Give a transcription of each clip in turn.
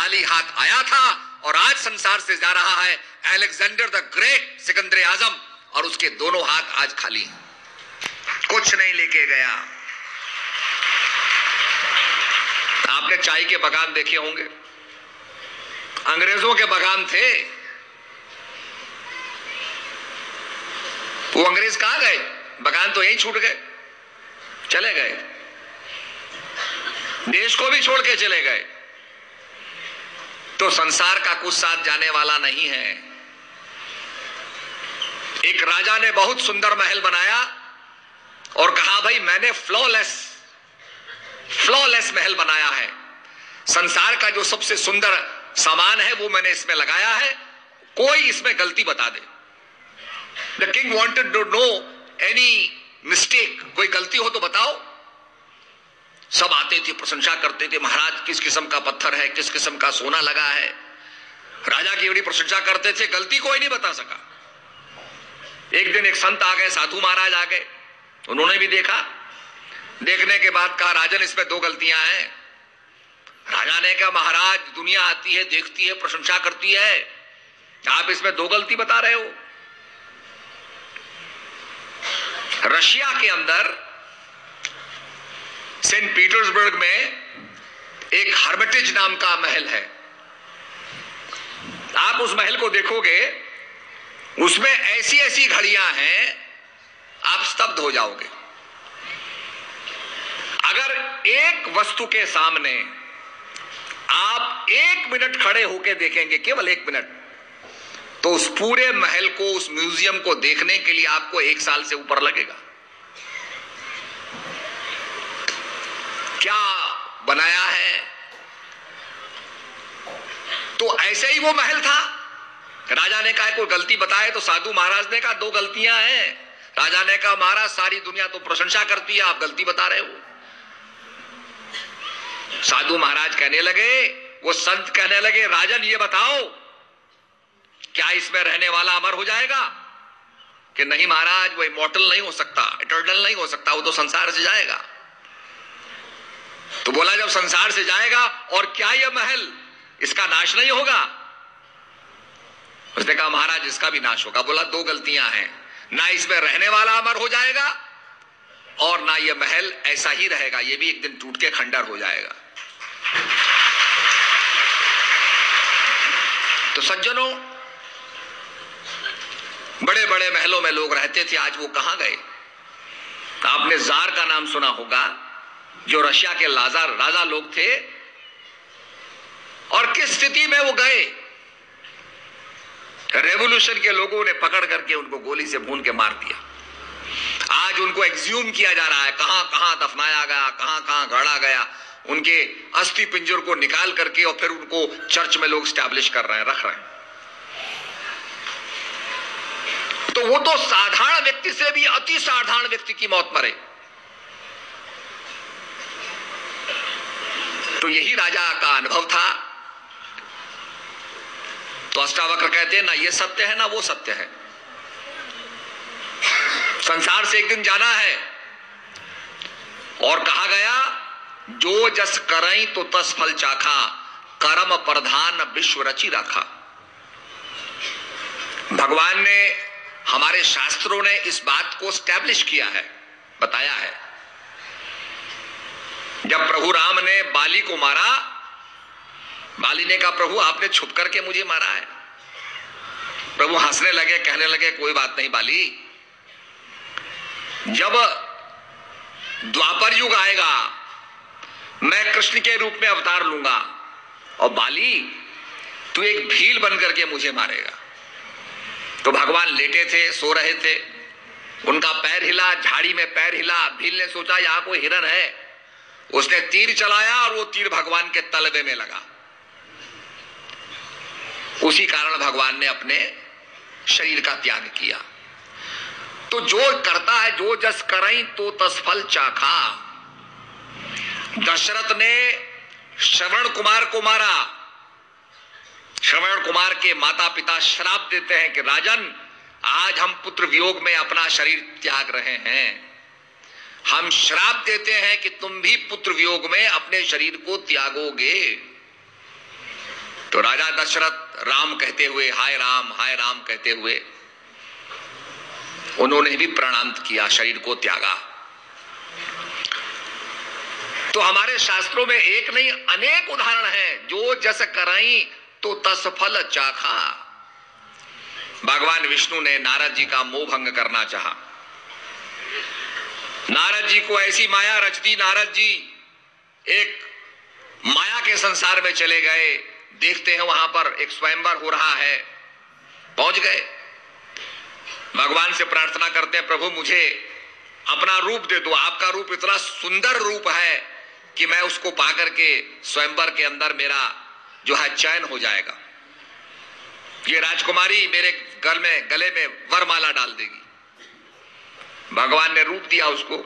खाली हाथ आया था और आज संसार से जा रहा है अलेक्जेंडर द ग्रेट, सिकंदर आजम, और उसके दोनों हाथ आज खाली, कुछ नहीं लेके गया। आपने चाय के बागान देखे होंगे, अंग्रेजों के बागान थे। वो अंग्रेज कहां गए? बागान तो यहीं छूट गए, चले गए, देश को भी छोड़ के चले गए। तो संसार का कुछ साथ जाने वाला नहीं है। एक राजा ने बहुत सुंदर महल बनाया और कहा भाई मैंने फ्लॉलेस महल बनाया है, संसार का जो सबसे सुंदर सामान है वो मैंने इसमें लगाया है, कोई इसमें गलती बता दे। The king wanted to know any mistake, कोई गलती हो तो बताओ। सब आते थे, प्रशंसा करते थे, महाराज किस किस्म का पत्थर है, किस किस्म का सोना लगा है, राजा की बड़ी प्रशंसा करते थे, गलती कोई नहीं बता सका। एक दिन एक संत आ गए, साधु महाराज आ गए, उन्होंने भी देखा, देखने के बाद कहा राजन इसमें दो गलतियां हैं। राजा ने कहा महाराज दुनिया आती है, देखती है, प्रशंसा करती है, आप इसमें दो गलती बता रहे हो। रशिया के अंदर सेंट पीटर्सबर्ग में एक हर्मिटेज नाम का महल है। आप उस महल को देखोगे, उसमें ऐसी ऐसी घड़ियां हैं, आप स्तब्ध हो जाओगे। अगर एक वस्तु के सामने आप 1 मिनट खड़े होकर देखेंगे, केवल 1 मिनट, तो उस पूरे महल को, उस म्यूजियम को देखने के लिए आपको 1 साल से ऊपर लगेगा। क्या बनाया है? तो ऐसे ही वो महल था। राजा ने कहा कोई गलती बताए, तो साधु महाराज ने कहा 2 गलतियां हैं। राजा ने कहा महाराज सारी दुनिया तो प्रशंसा करती है, आप गलती बता रहे हो। साधु महाराज कहने लगे, वो संत कहने लगे राजन ये बताओ क्या इसमें रहने वाला अमर हो जाएगा? कि नहीं महाराज वो इमॉर्टल नहीं हो सकता, इटर्नल नहीं हो सकता, वो तो संसार से जाएगा। तो बोला जब संसार से जाएगा और क्या यह महल, इसका नाश नहीं होगा? उसने कहा महाराज इसका भी नाश होगा। बोला 2 गलतियां हैं, ना इसमें रहने वाला अमर हो जाएगा और ना यह महल ऐसा ही रहेगा, यह भी एक दिन टूट के खंडर हो जाएगा। तो सज्जनों, बड़े बड़े महलों में लोग रहते थे, आज वो कहां गए? आपने जार का नाम सुना होगा, जो रशिया के राजा लोग थे, और किस स्थिति में वो गए। रेवोल्यूशन के लोगों ने पकड़ करके उनको गोली से भून के मार दिया। आज उनको एक्सह्यूम किया जा रहा है, कहां कहां दफनाया गया, कहां कहां गाड़ा गया, उनके अस्थि पिंजर को निकाल करके और फिर उनको चर्च में लोग स्टैब्लिश कर रहे हैं, रख रहे हैं। तो वो तो साधारण व्यक्ति से भी अति साधारण व्यक्ति की मौत मरे। तो यही राजा का अनुभव था। तो अष्टावक्र कहते हैं ना ये सत्य है ना वो सत्य है। संसार से एक दिन जाना है, और कहा गया जो जस करई तो तस फल चाखा, कर्म प्रधान विश्व रची रखा। भगवान ने, हमारे शास्त्रों ने इस बात को स्टैब्लिश किया है, बताया है। जब प्रभु राम ने बाली को मारा, बाली ने कहा प्रभु आपने छुप करके मुझे मारा है। प्रभु हंसने लगे, कहने लगे कोई बात नहीं बाली, जब द्वापर युग आएगा मैं कृष्ण के रूप में अवतार लूंगा और बाली तू एक भील बन करके मुझे मारेगा। तो भगवान लेटे थे, सो रहे थे, उनका पैर हिला, झाड़ी में पैर हिला, भील ने सोचा यहां कोई हिरन है, उसने तीर चलाया और वो तीर भगवान के तलवे में लगा। उसी कारण भगवान ने अपने शरीर का त्याग किया। तो जो करता है, जो जस करई तो तस फल चाखा। दशरथ ने श्रवण कुमार को मारा। श्रवण कुमार के माता पिता श्राप देते हैं कि राजन आज हम पुत्र वियोग में अपना शरीर त्याग रहे हैं, हम श्राप देते हैं कि तुम भी पुत्र वियोग में अपने शरीर को त्यागोगे। तो राजा दशरथ राम कहते हुए हाय राम कहते हुए उन्होंने भी प्रणाम किया, शरीर को त्यागा। तो हमारे शास्त्रों में एक नहीं अनेक उदाहरण हैं, जो जस कराई तो तस फल चाखा। भगवान विष्णु ने नारद जी का मोह भंग करना चाहा। नारद जी को ऐसी माया रच दी, नारद जी एक माया के संसार में चले गए। देखते हैं वहां पर एक स्वयंवर हो रहा है, पहुंच गए, भगवान से प्रार्थना करते हैं प्रभु मुझे अपना रूप दे दो। आपका रूप इतना सुंदर रूप है कि मैं उसको पाकर के स्वयंवर के अंदर मेरा जो है चयन हो जाएगा। ये राजकुमारी मेरे गले में वरमाला डाल देगी। भगवान ने रूप दिया उसको।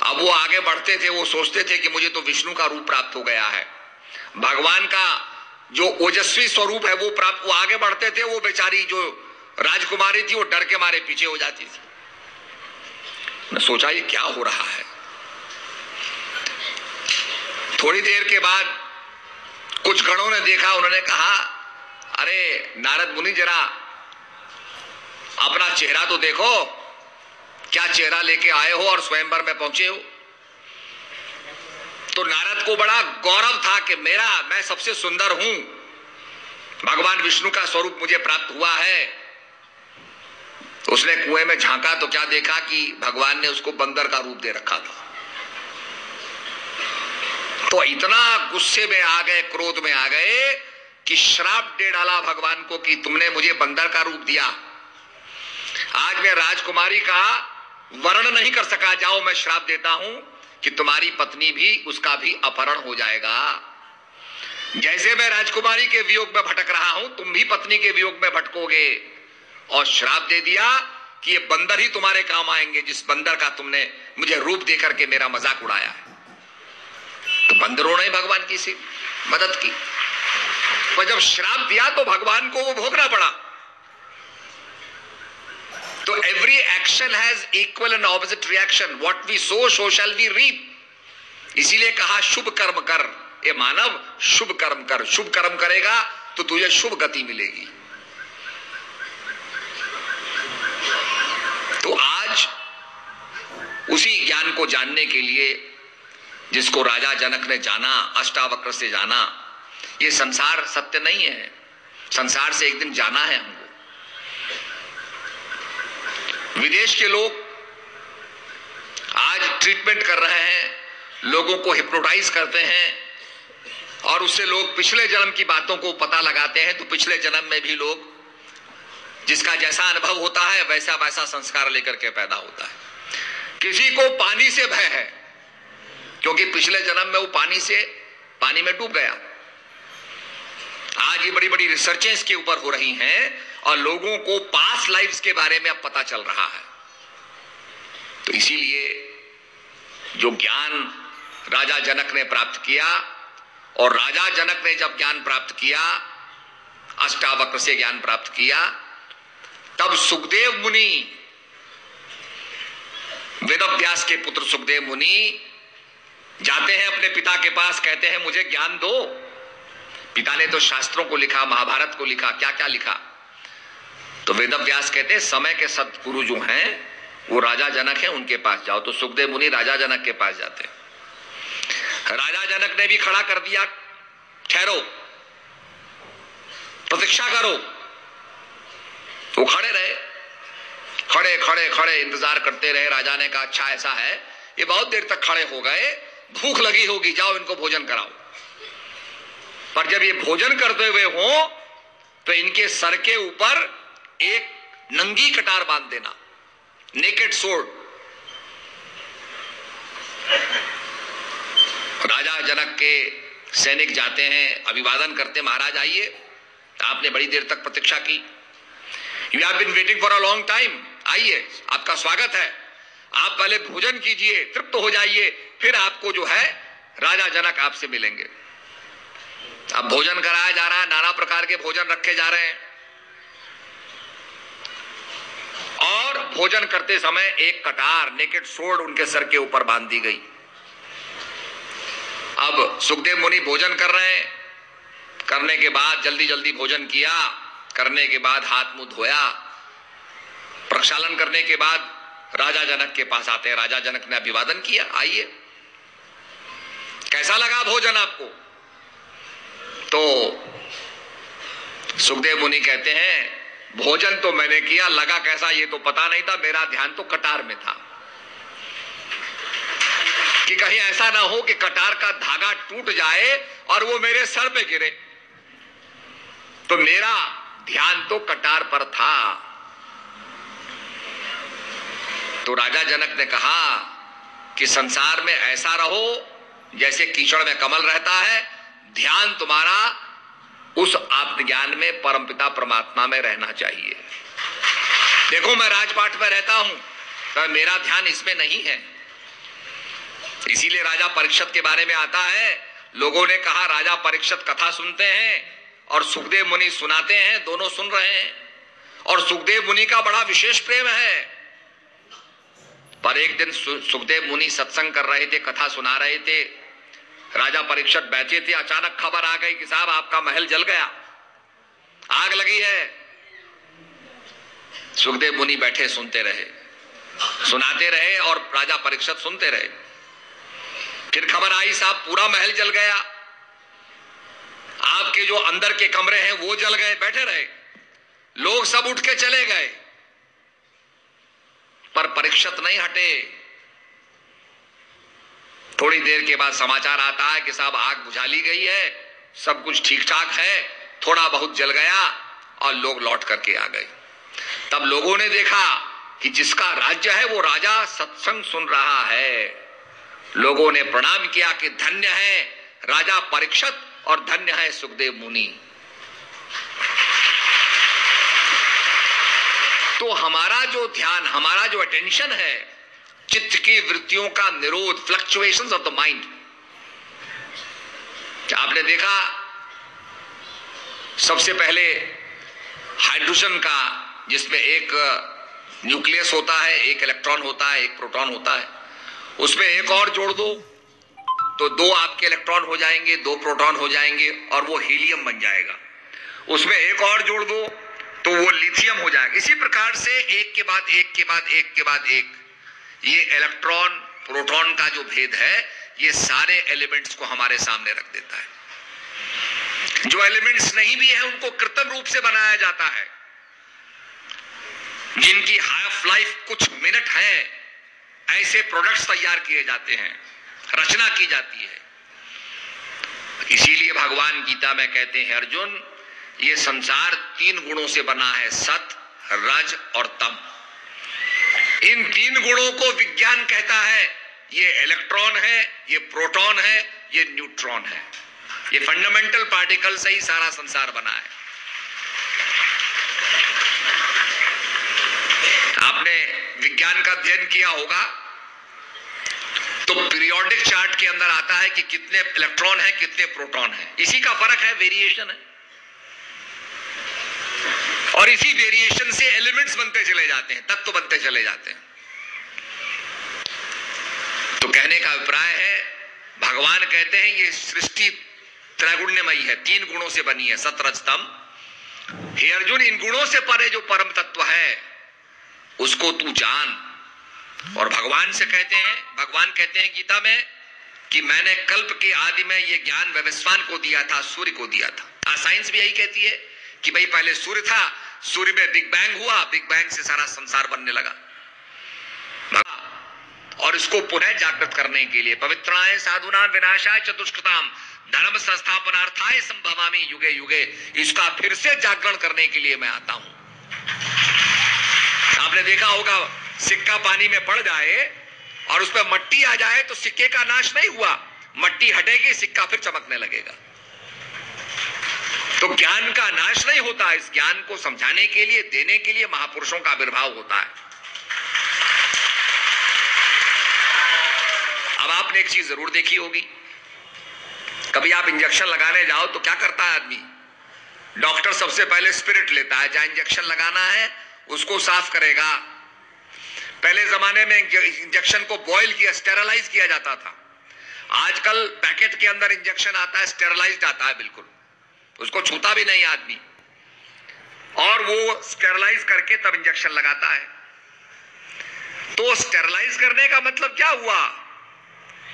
अब वो आगे बढ़ते थे, वो सोचते थे कि मुझे तो विष्णु का रूप प्राप्त हो गया है, भगवान का जो ओजस्वी स्वरूप है वो प्राप्त। वो आगे बढ़ते थे, वो बेचारी जो राजकुमारी थी वो डर के मारे पीछे हो जाती थी। मैं सोचा ये क्या हो रहा है। थोड़ी देर के बाद कुछ गणों ने देखा, उन्होंने कहा अरे नारद मुनि जरा अपना चेहरा तो देखो, क्या चेहरा लेके आए हो और स्वयंवर में पहुंचे हो। तो नारद को बड़ा गौरव था कि मैं सबसे सुंदर हूं, भगवान विष्णु का स्वरूप मुझे प्राप्त हुआ है। उसने कुएं में झांका तो क्या देखा कि भगवान ने उसको बंदर का रूप दे रखा था। तो इतना गुस्से में आ गए, क्रोध में आ गए कि श्राप दे डाला भगवान को कि तुमने मुझे बंदर का रूप दिया, आज मैं राजकुमारी का वर्ण नहीं कर सका, जाओ मैं श्राप देता हूं कि तुम्हारी पत्नी भी, उसका भी अपहरण हो जाएगा। जैसे मैं राजकुमारी के वियोग में भटक रहा हूं, तुम भी पत्नी के वियोग में भटकोगे। और श्राप दे दिया कि ये बंदर ही तुम्हारे काम आएंगे, जिस बंदर का तुमने मुझे रूप देकर के मेरा मजाक उड़ाया है। तो बंदरों ने भगवान की सी मदद की, पर जब श्राप दिया तो भगवान को वो भोगना पड़ा। तो every action has equal and opposite reaction, what we sow so shall we reap. इसीलिए कहा शुभ कर्म कर, ये मानव शुभ कर्म कर, शुभ कर्म करेगा तो तुझे शुभ गति मिलेगी। तो आज उसी ज्ञान को जानने के लिए जिसको राजा जनक ने जाना, अष्टावक्र से जाना, ये संसार सत्य नहीं है, संसार से एक दिन जाना है हमको। विदेश के लोग आज ट्रीटमेंट कर रहे हैं, लोगों को हिप्नोटाइज करते हैं और उससे लोग पिछले जन्म की बातों को पता लगाते हैं। तो पिछले जन्म में भी लोग जिसका जैसा अनुभव होता है वैसा वैसा संस्कार लेकर के पैदा होता है। किसी को पानी से भय है क्योंकि पिछले जन्म में वो पानी में डूब गया। आज ये बड़ी बड़ी रिसर्चें इसके ऊपर हो रही हैं और लोगों को पास्ट लाइफ्स के बारे में अब पता चल रहा है। तो इसीलिए जो ज्ञान राजा जनक ने प्राप्त किया, और राजा जनक ने जब ज्ञान प्राप्त किया, अष्टावक्र से ज्ञान प्राप्त किया, तब सुखदेव मुनि, वेदव्यास के पुत्र सुखदेव मुनि जाते हैं अपने पिता के पास, कहते हैं मुझे ज्ञान दो। पिता ने तो शास्त्रों को लिखा, महाभारत को लिखा, क्या क्या लिखा। तो वेदव्यास कहते हैं समय के सद्गुरु जो हैं वो राजा जनक हैं, उनके पास जाओ। तो सुखदेव मुनि राजा जनक के पास जाते हैं। राजा जनक ने भी खड़ा कर दिया, ठहरो, प्रतीक्षा करो। वो खड़े रहे, खड़े खड़े खड़े इंतजार करते रहे। राजा ने कहा अच्छा ऐसा है, ये बहुत देर तक खड़े हो गए, भूख लगी होगी, जाओ इनको भोजन कराओ। पर जब ये भोजन करते हुए हो तो इनके सर के ऊपर एक नंगी कटार बांध देना, नेकेड सोर्ड। राजा जनक के सैनिक जाते हैं, अभिवादन करते, महाराज आइए, आपने बड़ी देर तक प्रतीक्षा की, you have been waiting for a long time, आइए आपका स्वागत है, आप पहले भोजन कीजिए, तृप्त हो जाइए, फिर आपको जो है राजा जनक आपसे मिलेंगे। अब भोजन कराया जा रहा है, नाना प्रकार के भोजन रखे जा रहे हैं, और भोजन करते समय एक कटार, नेकेड सोर्ड उनके सर के ऊपर बांध दी गई। अब सुखदेव मुनि भोजन कर करने के बाद जल्दी जल्दी भोजन किया, करने के बाद हाथ मुंह धोया, प्रक्षालन करने के बाद राजा जनक के पास आते हैं। राजा जनक ने अभिवादन किया, आइए, कैसा लगा भोजन आपको? तो सुखदेव मुनि कहते हैं, भोजन तो मैंने किया, लगा कैसा ये तो पता नहीं था, मेरा ध्यान तो कटार में था कि कहीं ऐसा ना हो कि कटार का धागा टूट जाए और वो मेरे सर पे गिरे। तो मेरा ध्यान तो कटार पर था। तो राजा जनक ने कहा कि संसार में ऐसा रहो जैसे कीचड़ में कमल रहता है, ध्यान तुम्हारा उस आत्मज्ञान में परमपिता परमात्मा में रहना चाहिए। देखो मैं राजपाट में रहता हूं तो मेरा ध्यान इसमें नहीं है। इसीलिए राजा परीक्षित के बारे में आता है, लोगों ने कहा राजा परीक्षित कथा सुनते हैं और सुखदेव मुनि सुनाते हैं, दोनों सुन रहे हैं और सुखदेव मुनि का बड़ा विशेष प्रेम है। पर एक दिन सुखदेव मुनि सत्संग कर रहे थे, कथा सुना रहे थे, राजा परीक्षित बैठे थे, अचानक खबर आ गई कि साहब आपका महल जल गया, आग लगी है। सुखदेव मुनि बैठे सुनते रहे, सुनाते रहे और राजा परीक्षित सुनते रहे। फिर खबर आई साहब पूरा महल जल गया, आपके जो अंदर के कमरे हैं वो जल गए। बैठे रहे, लोग सब उठ के चले गए, पर परीक्षित नहीं हटे। थोड़ी देर के बाद समाचार आता है कि साहब आग बुझा ली गई है, सब कुछ ठीक ठाक है, थोड़ा बहुत जल गया और लोग लौट करके आ गए। तब लोगों ने देखा कि जिसका राज्य है वो राजा सत्संग सुन रहा है। लोगों ने प्रणाम किया कि धन्य है राजा परीक्षित और धन्य है सुखदेव मुनि। तो हमारा जो ध्यान, हमारा जो अटेंशन है, चित्त की वृत्तियों का निरोध, फ्लक्चुएशंस ऑफ द माइंड। आपने देखा सबसे पहले हाइड्रोजन का, जिसमें एक न्यूक्लियस होता है, एक इलेक्ट्रॉन होता है, एक प्रोटॉन होता है, उसमें एक और जोड़ दो तो दो आपके इलेक्ट्रॉन हो जाएंगे, दो प्रोटॉन हो जाएंगे और वो हीलियम बन जाएगा। उसमें एक और जोड़ दो तो वो लिथियम हो जाएगा। इसी प्रकार से एक के बाद एक के बाद एक के बाद एक, ये इलेक्ट्रॉन प्रोटॉन का जो भेद है, ये सारे एलिमेंट्स को हमारे सामने रख देता है। जो एलिमेंट्स नहीं भी है उनको कृत्रिम रूप से बनाया जाता है, जिनकी हाफ लाइफ कुछ मिनट है, ऐसे प्रोडक्ट्स तैयार किए जाते हैं, रचना की जाती है। इसीलिए भगवान गीता में कहते हैं, अर्जुन ये संसार 3 गुणों से बना है, सत, रज और तम। इन 3 गुणों को विज्ञान कहता है, ये इलेक्ट्रॉन है, ये प्रोटॉन है, ये न्यूट्रॉन है। ये फंडामेंटल पार्टिकल से ही सारा संसार बना है। आपने विज्ञान का अध्ययन किया होगा तो पीरियोडिक चार्ट के अंदर आता है कि कितने इलेक्ट्रॉन है, कितने प्रोटॉन है। इसी का फर्क है, वेरिएशन है, और इसी वेरिएशन से एलिमेंट्स बनते चले जाते हैं, तत्व बनते चले जाते हैं। तो कहने का अभिप्राय है, भगवान कहते हैं ये सृष्टि त्रैगुण्यमयी है, 3 गुणों से बनी है, सत रज तम। हे अर्जुन, इन गुणों से परे जो परम तत्व है उसको तू जान। और भगवान से कहते हैं, भगवान कहते हैं गीता में कि मैंने कल्प के आदि में ये ज्ञान वैवस्वान को दिया था, सूर्य को दिया था। साइंस भी यही कहती है कि भाई पहले सूर्य था, सूर्य में बिग बैंग हुआ, बिग बैंग से सारा संसार बनने लगा। और इसको पुनः जागृत करने के लिए पवित्राय साधुनां विनाशाय चतुष्कृताम धर्म संस्थापनार्थाय संभवामि युगे युगे, इसका फिर से जागरण करने के लिए मैं आता हूं। आपने देखा होगा, सिक्का पानी में पड़ जाए और उसमें मट्टी आ जाए तो सिक्के का नाश नहीं हुआ, मट्टी हटेगी, सिक्का फिर चमकने लगेगा। तो ज्ञान का नाश नहीं होता, इस ज्ञान को समझाने के लिए, देने के लिए महापुरुषों का आविर्भाव होता है। अब आपने एक चीज जरूर देखी होगी, कभी आप इंजेक्शन लगाने जाओ तो क्या करता है आदमी? डॉक्टर सबसे पहले स्पिरिट लेता है, जहां इंजेक्शन लगाना है उसको साफ करेगा। पहले जमाने में इंजेक्शन को बॉयल किया, स्टेरलाइज किया जाता था। आजकल पैकेट के अंदर इंजेक्शन आता है, स्टेरलाइज्ड आता है बिल्कुल, उसको छूता भी नहीं आदमी, और वो स्टेरलाइज करके तब इंजेक्शन लगाता है। तो स्टेरलाइज करने का मतलब क्या हुआ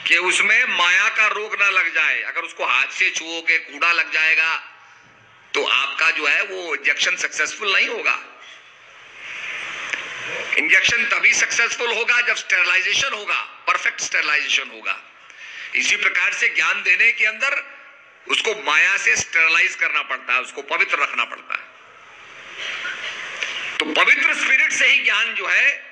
कि उसमें माया का रोग ना लग जाए। अगर उसको हाथ से छुओगे, कूड़ा लग जाएगा, तो आपका जो है वो इंजेक्शन सक्सेसफुल नहीं होगा। इंजेक्शन तभी सक्सेसफुल होगा जब स्टेरलाइजेशन होगा, परफेक्ट स्टेरलाइजेशन होगा। इसी प्रकार से ज्ञान देने के अंदर उसको माया से स्टेरलाइज करना पड़ता है, उसको पवित्र रखना पड़ता है। तो पवित्र स्पिरिट से ही ज्ञान जो है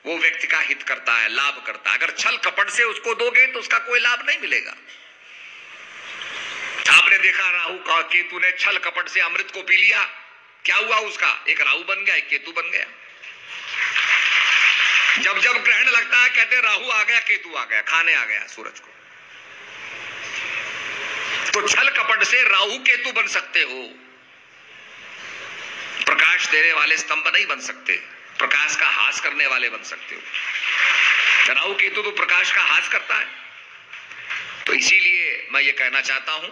वो व्यक्ति का हित करता है, लाभ करता है। अगर छल कपट से उसको दोगे तो उसका कोई लाभ नहीं मिलेगा। आपने देखा राहु का, केतु ने छल कपट से अमृत को पी लिया, क्या हुआ उसका? एक राहु बन गया, एक केतु बन गया। जब जब ग्रहण लगता है कहते हैं राहु आ गया, केतु आ गया, खाने आ गया सूरज को। तो छल कपट से राहु केतु बन सकते हो, प्रकाश देने वाले स्तंभ नहीं बन सकते, प्रकाश का हास करने वाले बन सकते हो। राहु केतु तो प्रकाश का हास करता है। तो इसीलिए मैं ये कहना चाहता हूं,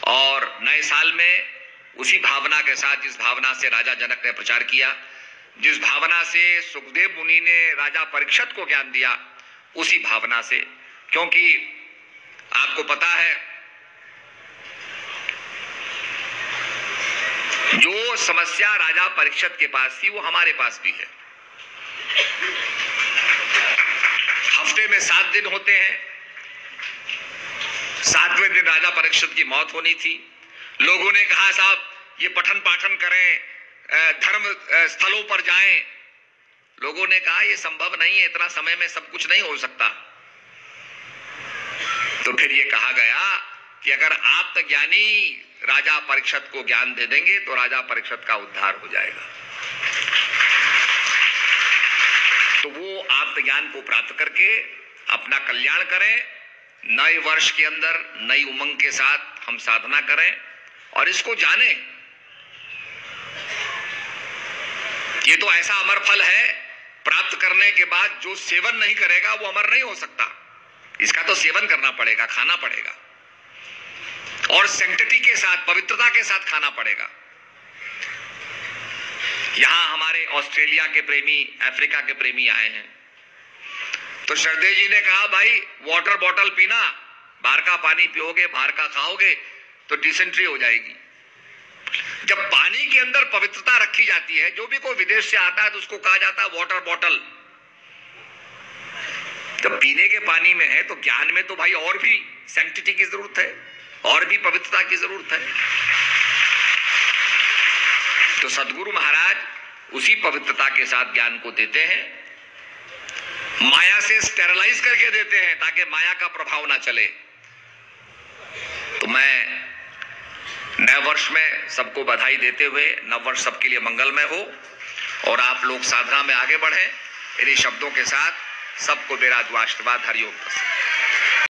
और नए साल में उसी भावना के साथ, जिस भावना से राजा जनक ने प्रचार किया, जिस भावना से सुखदेव मुनि ने राजा परीक्षित को ज्ञान दिया, उसी भावना से, क्योंकि आपको पता है जो समस्या राजा परीक्षित के पास थी वो हमारे पास भी है। हफ्ते में 7 दिन होते हैं, 7वें दिन राजा परीक्षित की मौत होनी थी। लोगों ने कहा साहब ये पठन पाठन करें, धर्म स्थलों पर जाएं। लोगों ने कहा ये संभव नहीं है, इतना समय में सब कुछ नहीं हो सकता। तो फिर ये कहा गया कि अगर आत्मज्ञानी राजा परीक्षित को ज्ञान दे देंगे तो राजा परीक्षित का उद्धार हो जाएगा। तो वो आत्मज्ञान को प्राप्त करके अपना कल्याण करें। नए वर्ष के अंदर नई उमंग के साथ हम साधना करें और इसको जानें। ये तो ऐसा अमर फल है, प्राप्त करने के बाद जो सेवन नहीं करेगा वो अमर नहीं हो सकता। इसका तो सेवन करना पड़ेगा, खाना पड़ेगा, और सैंक्टिटी के साथ, पवित्रता के साथ खाना पड़ेगा। यहां हमारे ऑस्ट्रेलिया के प्रेमी, अफ्रीका के प्रेमी आए हैं, तो श्रद्धेव जी ने कहा भाई वाटर बॉटल पीना, बाहर का पानी पियोगे, बाहर का खाओगे तो डिसेंट्री हो जाएगी। जब पानी के अंदर पवित्रता रखी जाती है, जो भी कोई विदेश से आता है तो उसको कहा जाता है वाटर बॉटल। जब पीने के पानी में है तो ज्ञान में तो भाई और भी सैंक्टिटी की जरूरत है, और भी पवित्रता की जरूरत है। तो सदगुरु महाराज उसी पवित्रता के साथ ज्ञान को देते हैं, माया से स्टेरलाइज करके देते हैं ताकि माया का प्रभाव ना चले। तो मैं नए वर्ष में सबको बधाई देते हुए, नव वर्ष सबके लिए मंगलमय हो और आप लोग साधना में आगे बढ़ें। इन्हीं शब्दों के साथ सबको मेरा आशीर्वाद, हरिओम।